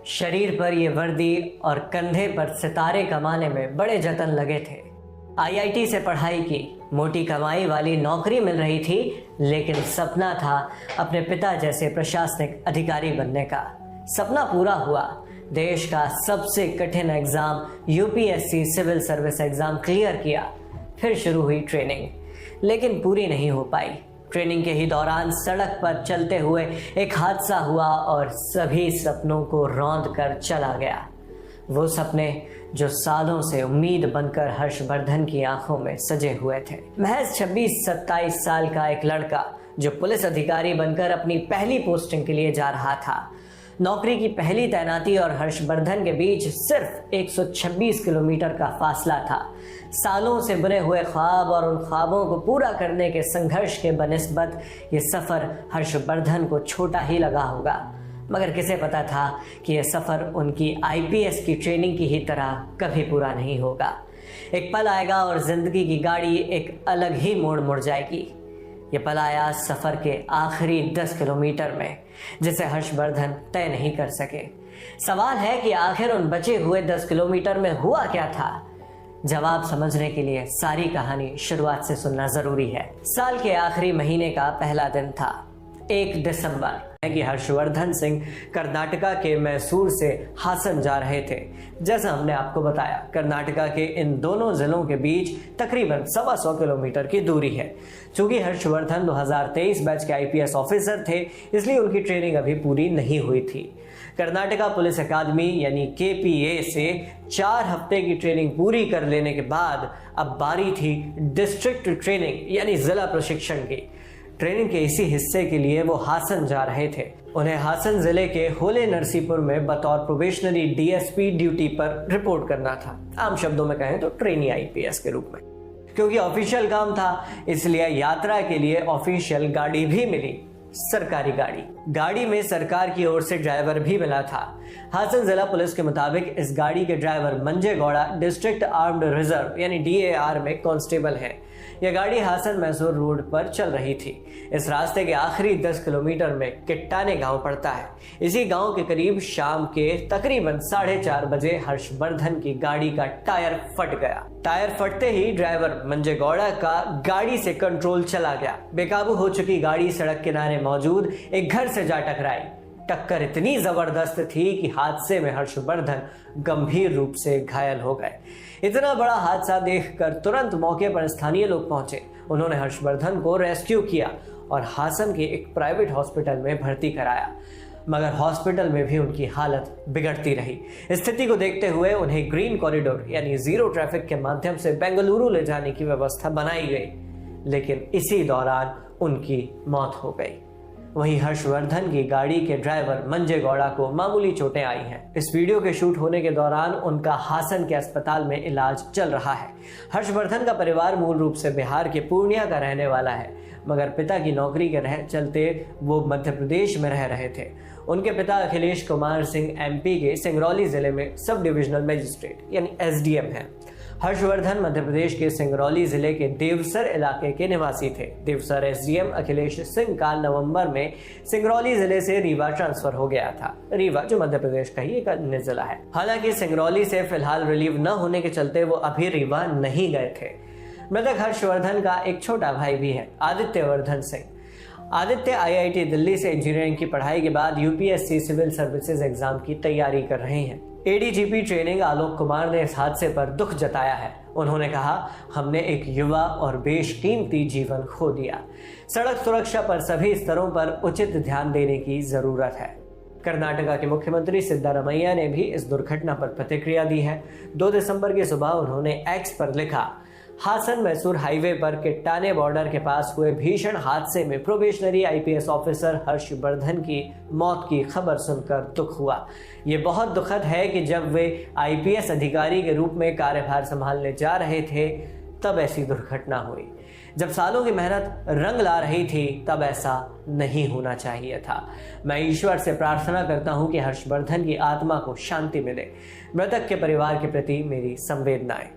शरीर पर ये वर्दी और कंधे पर सितारे कमाने में बड़े जतन लगे थे। आईआईटी से पढ़ाई की, मोटी कमाई वाली नौकरी मिल रही थी, लेकिन सपना था अपने पिता जैसे प्रशासनिक अधिकारी बनने का। सपना पूरा हुआ। देश का सबसे कठिन exam UPSC civil service exam clear किया। फिर शुरू हुई ट्रेनिंग, लेकिन पूरी नहीं हो पाई। ट्रेनिंग के ही दौरान सड़क पर चलते हुए एक हादसा हुआ और सभी सपनों को रौंद कर चला गया। वो सपने जो सालों से उम्मीद बनकर हर्षवर्धन की आंखों में सजे हुए थे। महज 26-27 साल का एक लड़का जो पुलिस अधिकारी बनकर अपनी पहली पोस्टिंग के लिए जा रहा था। नौकरी की पहली तैनाती और हर्षवर्धन के बीच सिर्फ 126 किलोमीटर का फासला था। सालों से बुने हुए ख्वाब और उन ख्वाबों को पूरा करने के संघर्ष के बनिस्बत ये सफ़र हर्षवर्धन को छोटा ही लगा होगा, मगर किसे पता था कि यह सफ़र उनकी आईपीएस की ट्रेनिंग की ही तरह कभी पूरा नहीं होगा। एक पल आएगा और जिंदगी की गाड़ी एक अलग ही मोड़ मुड़ जाएगी। ये पल आया सफ़र के आखिरी 10 किलोमीटर में, जिसे हर्षवर्धन तय नहीं कर सके। सवाल है कि आखिर उन बचे हुए 10 किलोमीटर में हुआ क्या था? जवाब समझने के लिए सारी कहानी शुरुआत से सुनना जरूरी है। साल के आखिरी महीने का पहला दिन था, 1 दिसंबर, कि हर्षवर्धन सिंह कर्नाटका के मैसूर से हासन जा रहे थे। जैसा हमने आपको बताया, कर्नाटका के इन दोनों जिलों के बीच तकरीबन 125 किलोमीटर की दूरी है। चूंकि हर्षवर्धन 2023 बैच के आईपीएस ऑफिसर थे, इसलिए उनकी ट्रेनिंग अभी पूरी नहीं हुई थी। कर्नाटका पुलिस अकादमी यानी केपीए से 4 हफ्ते की ट्रेनिंग पूरी कर लेने के बाद अब बारी थी डिस्ट्रिक्ट ट्रेनिंग यानी जिला प्रशिक्षण की। ट्रेनिंग के इसी हिस्से के लिए वो हासन जा रहे थे। उन्हें हासन जिले के होले नरसीपुर में बतौर प्रोबेशनरी डीएसपी ड्यूटी पर रिपोर्ट करना था। आम शब्दों में कहें तो ट्रेनी आईपीएस के रूप में। क्योंकि ऑफिशियल काम था, इसलिए यात्रा के लिए ऑफिशियल गाड़ी भी मिली, सरकारी गाड़ी में सरकार की ओर से ड्राइवर भी मिला था। हासन जिला पुलिस के मुताबिक इस गाड़ी के ड्राइवर मंजे गौड़ा डिस्ट्रिक्ट आर्म्ड रिजर्व यानी डीएआर में कांस्टेबल हैं। यह गाड़ी हासन मैसूर रोड पर चल रही थी। इस रास्ते के आखिरी 10 किलोमीटर में किट्टाने गांव पड़ता है। इसी गांव के करीब शाम के तकरीबन 4:30 बजे हर्षवर्धन की गाड़ी का टायर फट गया। टायर फटते ही ड्राइवर मंजे गौड़ा का गाड़ी से कंट्रोल चला गया। बेकाबू हो चुकी गाड़ी सड़क किनारे मौजूद एक घर से जा टकराई। टक्कर इतनी जबरदस्त थी कि हादसे में हर्षवर्धन गंभीर रूप से घायल हो गए। इतना बड़ा हादसा देखकर तुरंत मौके पर स्थानीय लोग पहुंचे। उन्होंने हर्षवर्धन को रेस्क्यू किया और हासन के एक प्राइवेट हॉस्पिटल में भर्ती कराया, मगर हॉस्पिटल में भी उनकी हालत बिगड़ती रही। स्थिति को देखते हुए उन्हें ग्रीन कॉरिडोर यानी जीरो ट्रैफिक के माध्यम से बेंगलुरु ले जाने की व्यवस्था बनाई गई, लेकिन इसी दौरान उनकी मौत हो गई। वहीं हर्षवर्धन की गाड़ी के ड्राइवर मंजे गौड़ा को मामूली चोटें आई हैं। इस वीडियो के शूट होने के दौरान उनका हासन के अस्पताल में इलाज चल रहा है। हर्षवर्धन का परिवार मूल रूप से बिहार के पूर्णिया का रहने वाला है, मगर पिता की नौकरी के चलते वो मध्य प्रदेश में रह रहे थे। उनके पिता अखिलेश कुमार सिंह एमपी के सिंगरौली जिले में सब डिविजनल मजिस्ट्रेट यानी एसडीएम हैं। हर्षवर्धन मध्य प्रदेश के सिंगरौली जिले के देवसर इलाके के निवासी थे। देवसर एसडीएम अखिलेश सिंह का नवंबर में सिंगरौली जिले से रीवा ट्रांसफर हो गया था। रीवा जो मध्य प्रदेश का ही एक अन्य जिला है। हालांकि सिंगरौली से फिलहाल रिलीव न होने के चलते वो अभी रीवा नहीं गए थे। मृतक हर्षवर्धन का एक छोटा भाई भी है, आदित्य वर्धन सिंह। आदित्य आईआईटी दिल्ली से इंजीनियरिंग की पढ़ाई के बाद यूपीएससी सिविल सर्विसेज एग्जाम की तैयारी कर रहे हैं। एडीजीपी ट्रेनिंग आलोक कुमार ने इस हादसे पर दुख जताया है। उन्होंने कहा, हमने एक युवा और बेशकीमती जीवन खो दिया। सड़क सुरक्षा पर सभी स्तरों पर उचित ध्यान देने की जरूरत है। कर्नाटका के मुख्यमंत्री सिद्धारमैया ने भी इस दुर्घटना पर प्रतिक्रिया दी है। 2 दिसंबर की सुबह उन्होंने एक्स पर लिखा, हासन मैसूर हाईवे पर किट्टाने बॉर्डर के पास हुए भीषण हादसे में प्रोबेशनरी आईपीएस ऑफिसर हर्षवर्धन की मौत की खबर सुनकर दुख हुआ। ये बहुत दुखद है कि जब वे आईपीएस अधिकारी के रूप में कार्यभार संभालने जा रहे थे तब ऐसी दुर्घटना हुई। जब सालों की मेहनत रंग ला रही थी तब ऐसा नहीं होना चाहिए था। मैं ईश्वर से प्रार्थना करता हूं कि हर्षवर्धन की आत्मा को शांति मिले। मृतक के परिवार के प्रति मेरी संवेदनाएं।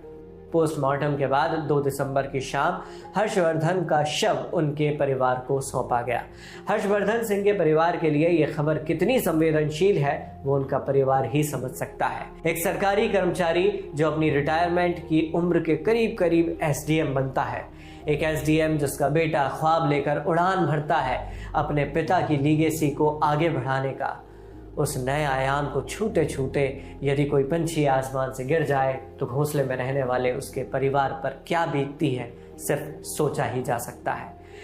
पोस्टमार्टम के बाद 2 दिसंबर की शाम हर्षवर्धन का शव उनके परिवार को सौंपा गया। हर्षवर्धन सिंह के परिवार के लिए यह खबर कितनी संवेदनशील है वो उनका परिवार ही समझ सकता है। एक सरकारी कर्मचारी जो अपनी रिटायरमेंट की उम्र के करीब करीब एसडीएम बनता है, एक एसडीएम जिसका बेटा ख्वाब लेकर उड़ान भरता है अपने पिता की लीगेसी को आगे बढ़ाने का, उस नए आयाम को छूते छूते यदि कोई पंछी आसमान से गिर जाए तो घोंसले में रहने वाले उसके परिवार पर क्या बीतती है सिर्फ सोचा ही जा सकता है।